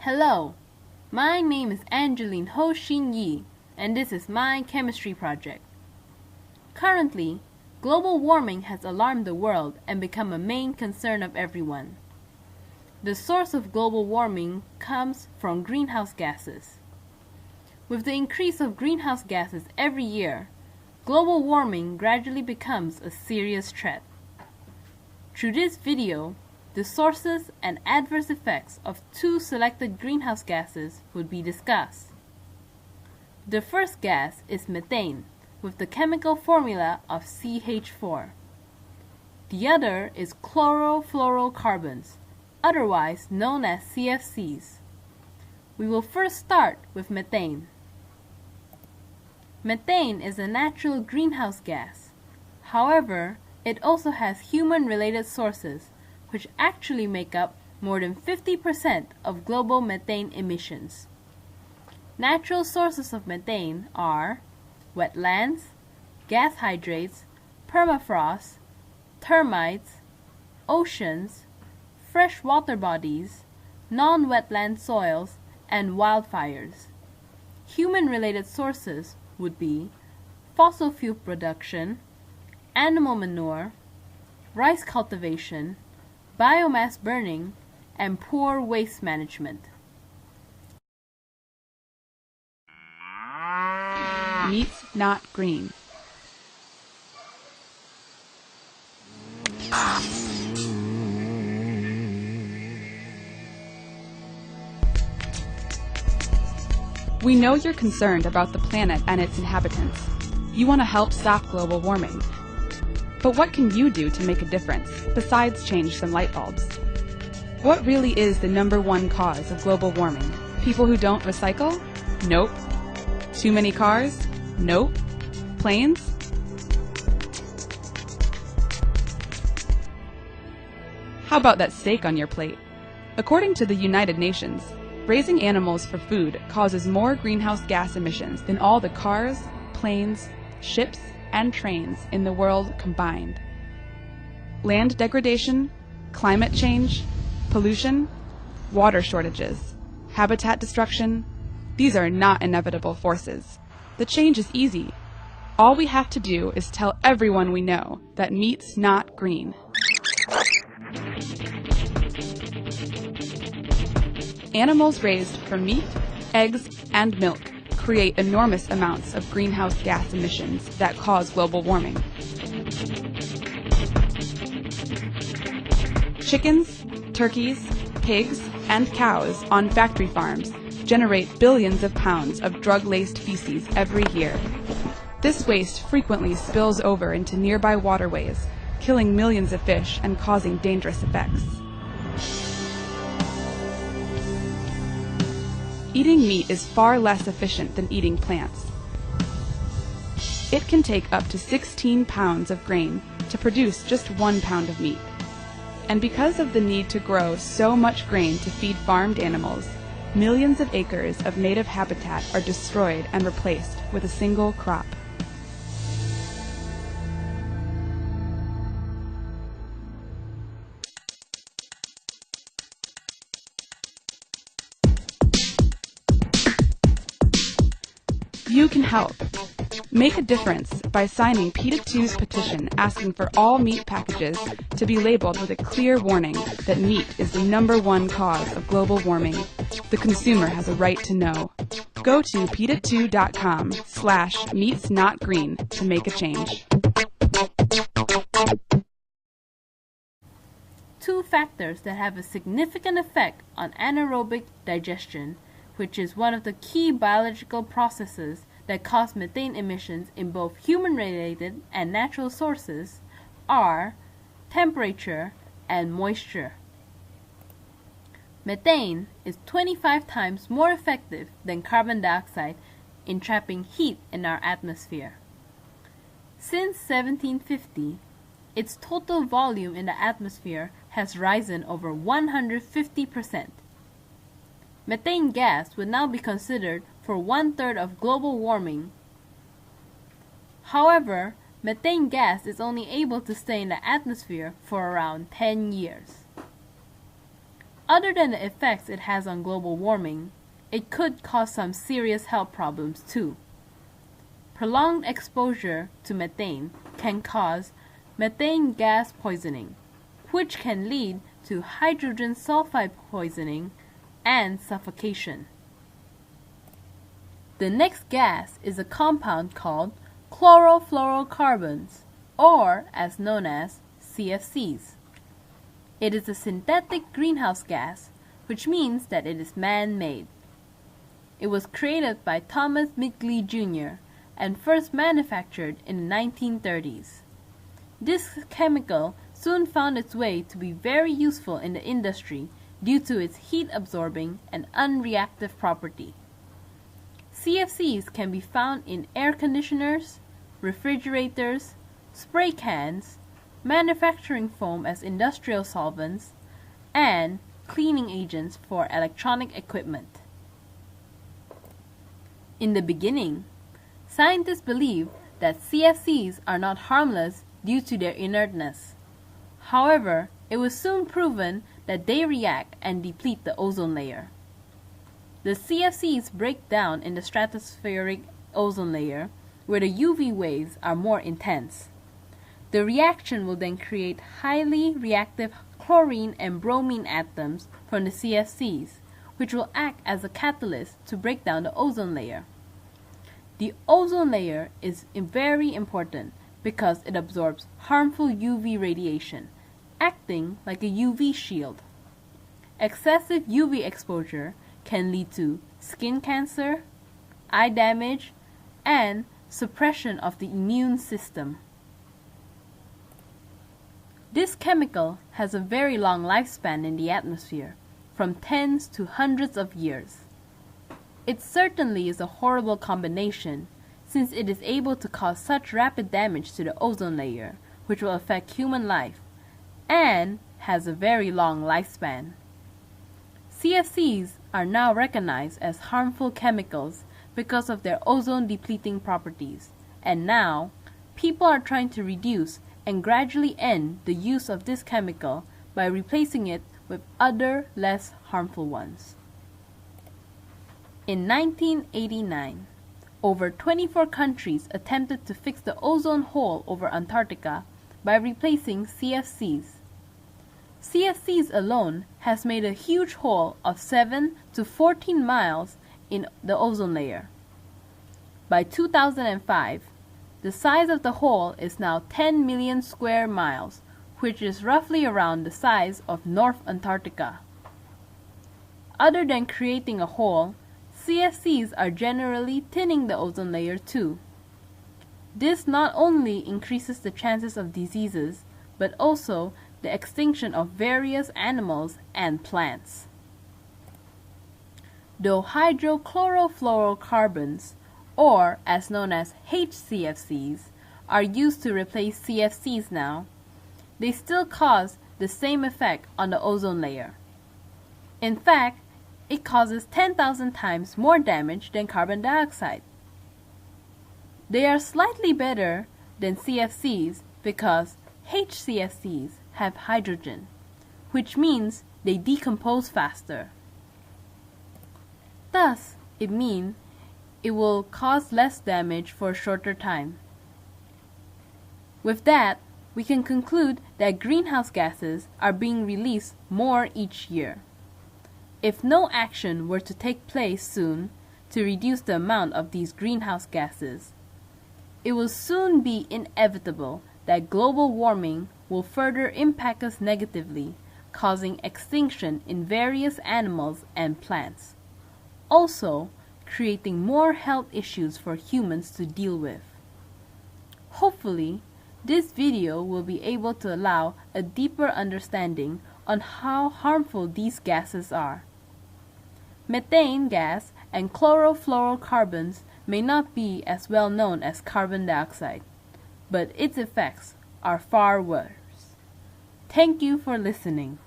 Hello, my name is Angeline Ho Shin Yi, and this is my chemistry project. Currently, global warming has alarmed the world and become a main concern of everyone. The source of global warming comes from greenhouse gases. With the increase of greenhouse gases every year, global warming gradually becomes a serious threat. Through this video, the sources and adverse effects of two selected greenhouse gases would be discussed. The first gas is methane, with the chemical formula of CH4. The other is chlorofluorocarbons, otherwise known as CFCs. We will first start with methane. Methane is a natural greenhouse gas. However, it also has human-related sources, which actually make up more than 50% of global methane emissions. Natural sources of methane are wetlands, gas hydrates, permafrost, termites, oceans, freshwater bodies, non-wetland soils, and wildfires. Human-related sources would be fossil fuel production, animal manure, rice cultivation, biomass burning, and poor waste management. Meat's not green. We know you're concerned about the planet and its inhabitants. You want to help stop global warming. But what can you do to make a difference, besides change some light bulbs? What really is the #1 cause of global warming? People who don't recycle? Nope. Too many cars? Nope. Planes? How about that steak on your plate? According to the United Nations, raising animals for food causes more greenhouse gas emissions than all the cars, planes, ships, and trains in the world combined. Land degradation, climate change, pollution, water shortages, habitat destruction, these are not inevitable forces. The change is easy. All we have to do is tell everyone we know that meat's not green. Animals raised for meat, eggs, and milk create enormous amounts of greenhouse gas emissions that cause global warming. Chickens, turkeys, pigs, and cows on factory farms generate billions of pounds of drug-laced feces every year. This waste frequently spills over into nearby waterways, killing millions of fish and causing dangerous effects. Eating meat is far less efficient than eating plants. It can take up to 16 pounds of grain to produce just 1 pound of meat. And because of the need to grow so much grain to feed farmed animals, millions of acres of native habitat are destroyed and replaced with a single crop. You can help. Make a difference by signing PETA 2's petition asking for all meat packages to be labeled with a clear warning that meat is the #1 cause of global warming. The consumer has a right to know. Go to PETA2.com/meatsnotgreen to make a change. Two factors that have a significant effect on anaerobic digestion, which is one of the key biological processes that cause methane emissions in both human-related and natural sources, are temperature and moisture. Methane is 25 times more effective than carbon dioxide in trapping heat in our atmosphere. Since 1750, its total volume in the atmosphere has risen over 150%. Methane gas would now be considered for 1/3 of global warming. However, methane gas is only able to stay in the atmosphere for around 10 years. Other than the effects it has on global warming, it could cause some serious health problems too. Prolonged exposure to methane can cause methane gas poisoning, which can lead to hydrogen sulfide poisoning and suffocation. The next gas is a compound called chlorofluorocarbons, or as known as CFCs. It is a synthetic greenhouse gas, which means that it is man-made. It was created by Thomas Midgley Jr. and first manufactured in the 1930s. This chemical soon found its way to be very useful in the industry due to its heat-absorbing and unreactive property. CFCs can be found in air conditioners, refrigerators, spray cans, manufacturing foam as industrial solvents, and cleaning agents for electronic equipment. In the beginning, scientists believed that CFCs are not harmless due to their inertness. However, it was soon proven that they react and deplete the ozone layer. The CFCs break down in the stratospheric ozone layer, where the UV waves are more intense. The reaction will then create highly reactive chlorine and bromine atoms from the CFCs, which will act as a catalyst to break down the ozone layer. The ozone layer is very important because it absorbs harmful UV radiation, acting like a UV shield. Excessive UV exposure can lead to skin cancer, eye damage, and suppression of the immune system. This chemical has a very long lifespan in the atmosphere, from tens to hundreds of years. It certainly is a horrible combination, since it is able to cause such rapid damage to the ozone layer, which will affect human life, and has a very long lifespan. CFCs are now recognized as harmful chemicals because of their ozone-depleting properties, and now people are trying to reduce and gradually end the use of this chemical by replacing it with other less harmful ones. In 1989, over 24 countries attempted to fix the ozone hole over Antarctica by replacing CFCs. CFCs alone has made a huge hole of 7 to 14 miles in the ozone layer. By 2005, the size of the hole is now 10 million square miles, which is roughly around the size of North Antarctica. Other than creating a hole, CFCs are generally thinning the ozone layer too. This not only increases the chances of diseases, but also the extinction of various animals and plants. Though hydrochlorofluorocarbons, or as known as HCFCs, are used to replace CFCs now, they still cause the same effect on the ozone layer. In fact, it causes 10,000 times more damage than carbon dioxide. They are slightly better than CFCs because HCFCs have hydrogen, which means they decompose faster. Thus, it means it will cause less damage for a shorter time. With that, we can conclude that greenhouse gases are being released more each year. If no action were to take place soon to reduce the amount of these greenhouse gases, it will soon be inevitable that global warming will further impact us negatively, causing extinction in various animals and plants, also creating more health issues for humans to deal with. Hopefully, this video will be able to allow a deeper understanding on how harmful these gases are. Methane gas and chlorofluorocarbons may not be as well known as carbon dioxide, but its effects are far worse. Thank you for listening.